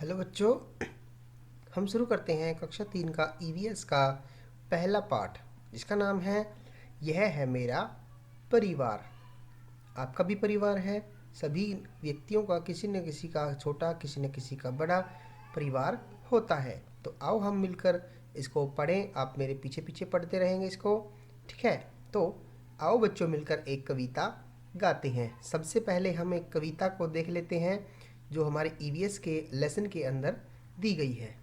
Hello बच्चों, हम शुरू करते हैं कक्षा 3 का ईवीएस का पहला पाठ, जिसका नाम है यह है मेरा परिवार। आपका भी परिवार है। सभी व्यक्तियों का किसी न किसी का छोटा, किसी न किसी का बड़ा परिवार होता है। तो आओ हम मिलकर इसको पढ़ें। आप मेरे पीछे पीछे पढ़ते रहेंगे इसको, ठीक है। तो आओ बच्चों, मिलकर एक कविता गाते हैं। सबसे पहले हम एक कविता को देख लेते हैं जो हमारे ईवीएस के लेसन के अंदर दी गई है।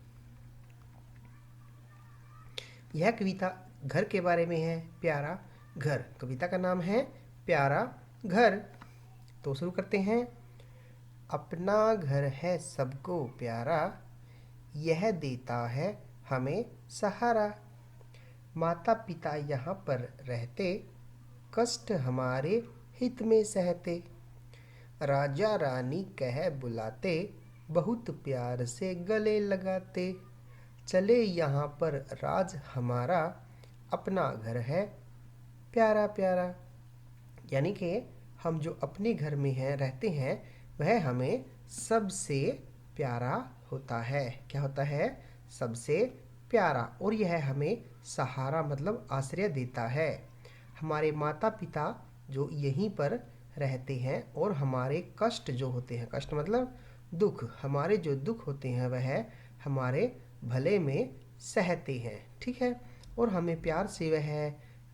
यह कविता घर के बारे में है। प्यारा घर, कविता का नाम है प्यारा घर। तो शुरू करते हैं। अपना घर है सबको प्यारा, यह देता है हमें सहारा। माता पिता यहाँ पर रहते, कष्ट हमारे हित में सहते। राजा रानी कह बुलाते, बहुत प्यार से गले लगाते। चले यहाँ पर राज हमारा, अपना घर है प्यारा प्यारा। यानी कि हम जो अपने घर में हैं, रहते हैं, वह हमें सबसे प्यारा होता है। क्या होता है? सबसे प्यारा। और यह हमें सहारा मतलब आश्रय देता है। हमारे माता पिता जो यहीं पर रहते हैं और हमारे कष्ट जो होते हैं, कष्ट मतलब दुख, हमारे जो दुख होते हैं वह हमारे भले में सहते हैं, ठीक है। और हमें प्यार से वह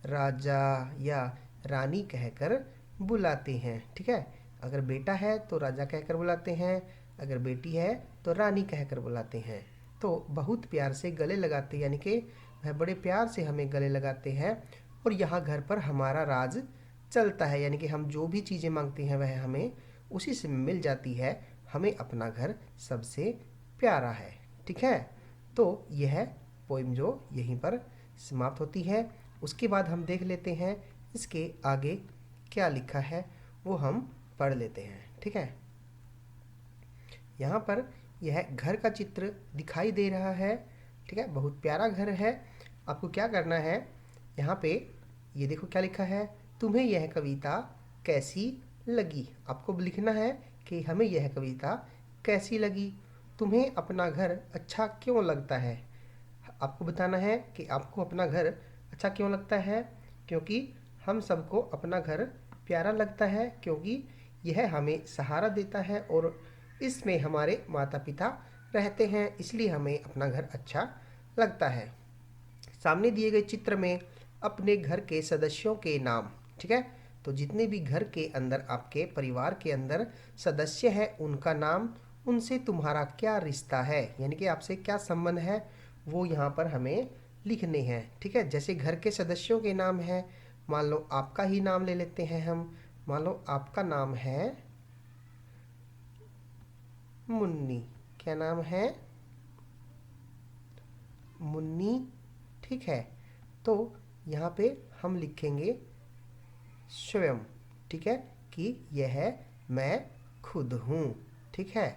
राजा या रानी कहकर बुलाते हैं, ठीक है। अगर बेटा है तो राजा कहकर बुलाते हैं, अगर बेटी है तो रानी कहकर बुलाते हैं। तो बहुत प्यार से गले लगाते, यानी कि वह बड़े प्यार से हमें गले लगाते हैं। और यहाँ घर पर हमारा राज चलता है, यानी कि हम जो भी चीज़ें मांगते हैं वह हमें उसी से मिल जाती है। हमें अपना घर सबसे प्यारा है, ठीक है। तो यह पोइम जो यहीं पर समाप्त होती है। उसके बाद हम देख लेते हैं इसके आगे क्या लिखा है, वो हम पढ़ लेते हैं, ठीक है। यहाँ पर यह घर का चित्र दिखाई दे रहा है, ठीक है। बहुत प्यारा घर है। आपको क्या करना है, यहाँ पे ये देखो क्या लिखा है, तुम्हें यह कविता कैसी लगी। आपको लिखना है कि हमें यह कविता कैसी लगी, तुम्हें अपना घर अच्छा क्यों लगता है। आपको बताना है कि आपको अपना घर अच्छा क्यों लगता है। क्योंकि हम सबको अपना घर प्यारा लगता है, क्योंकि यह हमें सहारा देता है और इसमें हमारे माता पिता रहते हैं, इसलिए हमें अपना घर अच्छा लगता है। सामने दिए गए चित्र में अपने घर के सदस्यों के नाम, ठीक है। तो जितने भी घर के अंदर आपके परिवार के अंदर सदस्य हैं उनका नाम, उनसे तुम्हारा क्या रिश्ता है, यानी कि आपसे क्या संबंध है, वो यहाँ पर हमें लिखने हैं, ठीक है। जैसे घर के सदस्यों के नाम हैं, मान लो आपका ही नाम ले लेते हैं हम। मान लो आपका नाम है मुन्नी। क्या नाम है? मुन्नी, ठीक है। तो यहाँ पे हम लिखेंगे स्वयं, ठीक है, कि यह मैं खुद हूँ, ठीक है।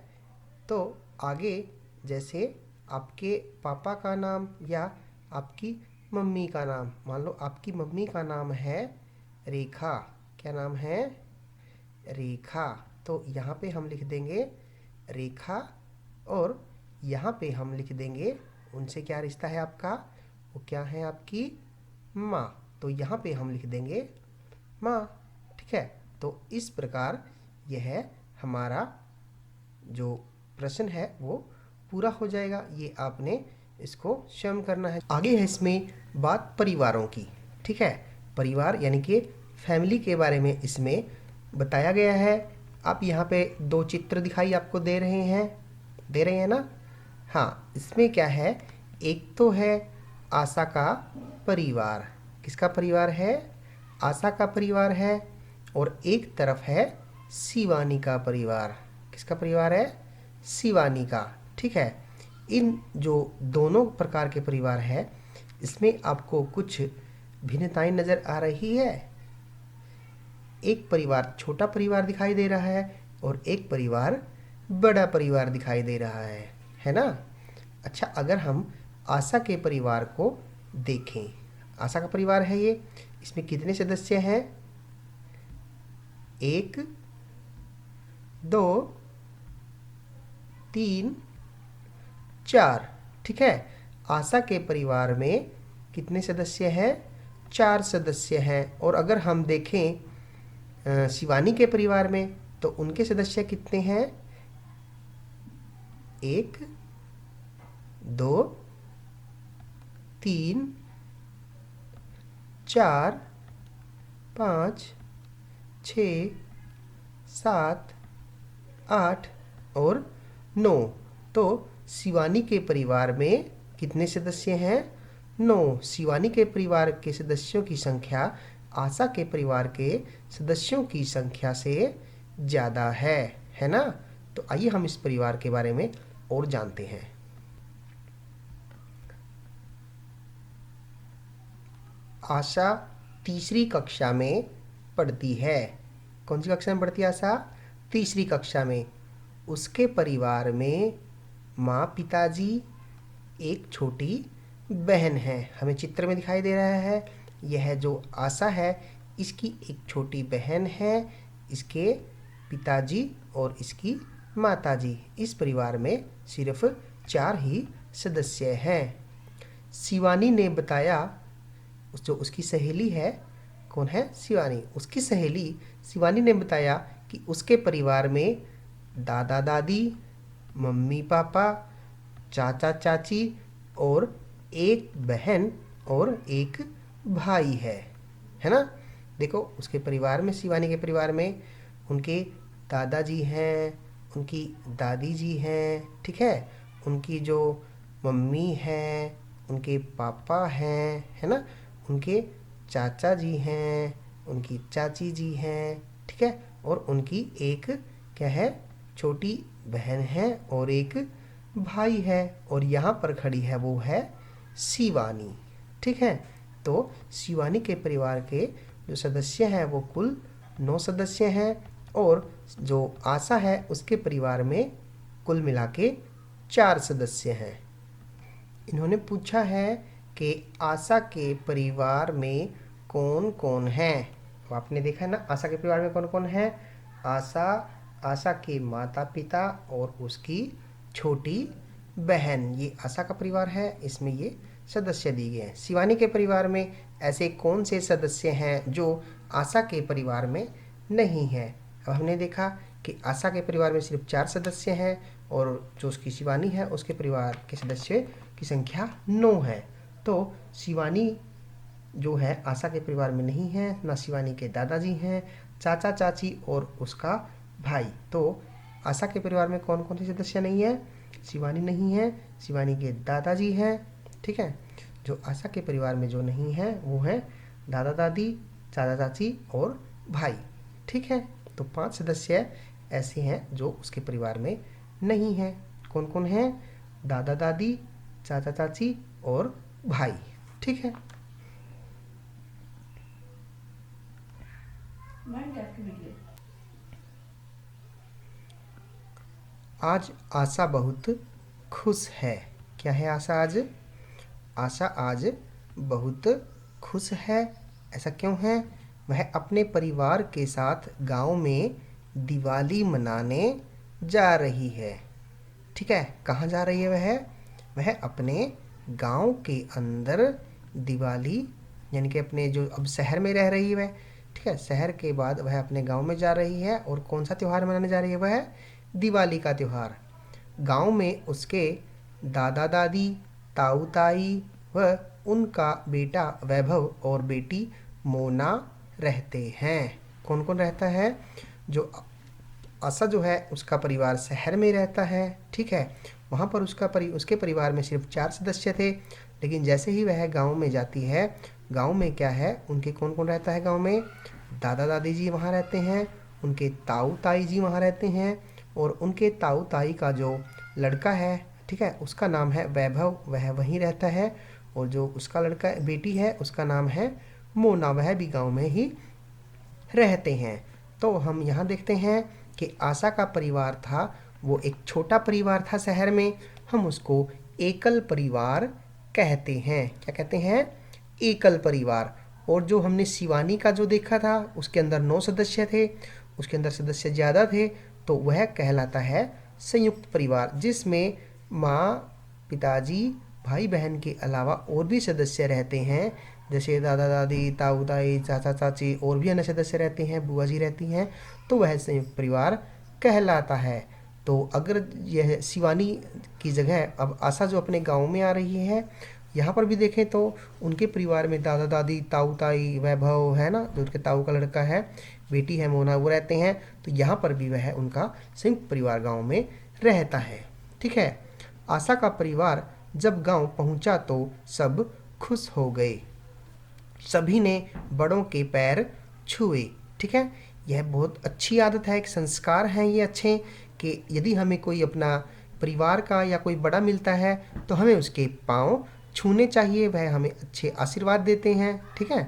तो आगे जैसे आपके पापा का नाम या आपकी मम्मी का नाम, मान लो आपकी मम्मी का नाम है रेखा। क्या नाम है? रेखा। तो यहाँ पे हम लिख देंगे रेखा, और यहाँ पे हम लिख देंगे उनसे क्या रिश्ता है आपका, वो क्या है आपकी माँ। तो यहाँ पे हम लिख देंगे माँ, ठीक है। तो इस प्रकार यह हमारा जो प्रश्न है वो पूरा हो जाएगा। ये आपने इसको स्वयं करना है। आगे है इसमें बात परिवारों की, ठीक है। परिवार यानी कि फैमिली के बारे में इसमें बताया गया है। आप यहाँ पे दो चित्र दिखाई आपको दे रहे हैं ना। हाँ, इसमें क्या है, एक तो है आशा का परिवार। किसका परिवार है? आशा का परिवार है। और एक तरफ है शिवानी का परिवार। किसका परिवार है? शिवानी का, ठीक है। इन जो दोनों प्रकार के परिवार है, इसमें आपको कुछ भिन्नताएं नज़र आ रही है। एक परिवार छोटा परिवार दिखाई दे रहा है और एक परिवार बड़ा परिवार दिखाई दे रहा है ना। अच्छा, अगर हम आशा के परिवार को देखें, आशा का परिवार है ये, इसमें कितने सदस्य हैं? 1 2 3 4। ठीक है, आशा के परिवार में कितने सदस्य हैं? 4 सदस्य हैं। और अगर हम देखें शिवानी के परिवार में तो उनके सदस्य कितने हैं? 1 2 3 4 5 6 7 8 और 9। तो शिवानी के परिवार में कितने सदस्य हैं? 9। शिवानी के परिवार के सदस्यों की संख्या आशा के परिवार के सदस्यों की संख्या से ज़्यादा है ना? तो आइए हम इस परिवार के बारे में और जानते हैं। आशा तीसरी कक्षा में पढ़ती है। कौन सी कक्षा में पढ़ती है आशा? तीसरी कक्षा में। उसके परिवार में माँ, पिताजी, एक छोटी बहन है। हमें चित्र में दिखाई दे रहा है, यह जो आशा है इसकी एक छोटी बहन है, इसके पिताजी और इसकी माताजी। इस परिवार में सिर्फ 4 ही सदस्य हैं। शिवानी ने बताया, जो उसकी सहेली है, कौन है? शिवानी। उसकी सहेली शिवानी ने बताया कि उसके परिवार में दादा दादी, मम्मी पापा, चाचा चाची और एक बहन और एक भाई है ना? देखो, उसके परिवार में, शिवानी के परिवार में उनके दादाजी हैं, उनकी दादी जी हैं, ठीक है, उनकी जो मम्मी हैं, उनके पापा हैं, है ना, उनके चाचा जी हैं, उनकी चाची जी हैं, ठीक है, और उनकी एक क्या है? छोटी बहन है और एक भाई है। और यहाँ पर खड़ी है वो है शिवानी। ठीक है, तो शिवानी के परिवार के जो सदस्य हैं वो कुल 9 सदस्य हैं और जो आशा है उसके परिवार में कुल मिला के 4 सदस्य हैं। इन्होंने पूछा है कि आशा के परिवार में कौन कौन है। तो आपने देखा है ना, आशा के परिवार में कौन कौन है? आशा के माता पिता और उसकी छोटी बहन, ये आशा का परिवार है, इसमें ये सदस्य दिए गए हैं। शिवानी के परिवार में ऐसे कौन से सदस्य हैं जो आशा के परिवार में नहीं है? अब हमने देखा कि आशा के परिवार में सिर्फ 4 सदस्य हैं और जो उसकी शिवानी है उसके परिवार के सदस्य की संख्या 9 है। तो शिवानी जो है आशा के परिवार में नहीं है, ना शिवानी के दादाजी हैं, चाचा चाची और उसका भाई। तो आशा के परिवार में कौन कौन से सदस्य नहीं है? शिवानी नहीं है, शिवानी के दादाजी हैं, ठीक है। जो आशा के परिवार में जो नहीं है वो है दादा दादी, चाचा चाची और भाई, ठीक है। तो 5 सदस्य ऐसे हैं जो उसके परिवार में नहीं हैं। कौन कौन हैं? दादा दादी, चाचा चाची और भाई, ठीक है। आज आशा बहुत खुश है। क्या है आशा आज? आशा आज बहुत खुश है। ऐसा क्यों है? वह अपने परिवार के साथ गांव में दिवाली मनाने जा रही है। ठीक है, कहाँ जा रही है वह अपने गांव के अंदर दिवाली, यानी कि अपने जो अब शहर में रह रही है वह, ठीक है, शहर के बाद वह अपने गांव में जा रही है। और कौन सा त्यौहार मनाने जा रही है? वह दिवाली का त्यौहार। गांव में उसके दादा दादी, ताऊ ताई व उनका बेटा वैभव और बेटी मोना रहते हैं। कौन कौन रहता है? जो आशा जो है उसका परिवार शहर में रहता है, ठीक है। वहाँ पर उसके परिवार में सिर्फ 4 सदस्य थे, लेकिन जैसे ही वह गांव में जाती है, गांव में क्या है, उनके कौन कौन रहता है गांव में? दादा दादी जी वहाँ रहते हैं, उनके ताऊ ताई जी वहाँ रहते हैं और उनके ताऊ ताई का जो लड़का है, ठीक है, उसका नाम है वैभव, वह वहीं रहता है। और जो उसका लड़का बेटी है उसका नाम है मोना, वह भी गांव में ही रहते हैं। तो हम यहाँ देखते हैं कि आशा का परिवार था वो एक छोटा परिवार था शहर में, हम उसको एकल परिवार कहते हैं। क्या कहते हैं? एकल परिवार। और जो हमने शिवानी का जो देखा था उसके अंदर 9 सदस्य थे, उसके अंदर सदस्य ज़्यादा थे, तो वह कहलाता है संयुक्त परिवार, जिसमें माँ, पिताजी, भाई बहन के अलावा और भी सदस्य रहते हैं, जैसे दादा दादी, ताऊ ताई, चाचा चाची और भी अन्य सदस्य रहते हैं, बुआ जी रहती हैं, तो वह संयुक्त परिवार कहलाता है। तो अगर यह शिवानी की जगह अब आशा जो अपने गांव में आ रही है, यहाँ पर भी देखें तो उनके परिवार में दादा दादी, ताऊ ताई, वैभव है ना, जो उनके ताऊ का लड़का है, बेटी है मोना, वो रहते हैं। तो यहाँ पर भी वह उनका संयुक्त परिवार गांव में रहता है। ठीक है। आशा का परिवार जब गांव पहुंचा तो सब खुश हो गए, सभी ने बड़ों के पैर छुए। ठीक है। यह बहुत अच्छी आदत है, एक संस्कार हैं ये अच्छे, कि यदि हमें कोई अपना परिवार का या कोई बड़ा मिलता है तो हमें उसके पाँव छूने चाहिए, वह हमें अच्छे आशीर्वाद देते हैं। ठीक है।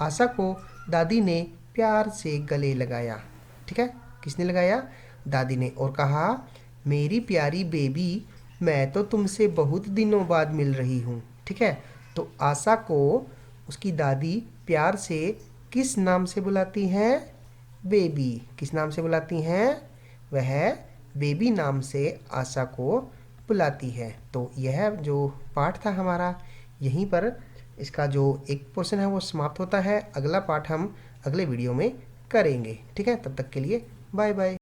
आशा को दादी ने प्यार से गले लगाया। ठीक है। किसने लगाया? दादी ने, और कहा, मेरी प्यारी बेबी, मैं तो तुमसे बहुत दिनों बाद मिल रही हूँ। ठीक है। तो आशा को उसकी दादी प्यार से किस नाम से बुलाती हैं? बेबी। किस नाम से बुलाती हैं? वह बेबी नाम से आशा को बुलाती है। तो यह जो पाठ था हमारा, यहीं पर इसका जो एक पोर्शन है वो समाप्त होता है। अगला पाठ हम अगले वीडियो में करेंगे। ठीक है। तब तक के लिए बाय बाय।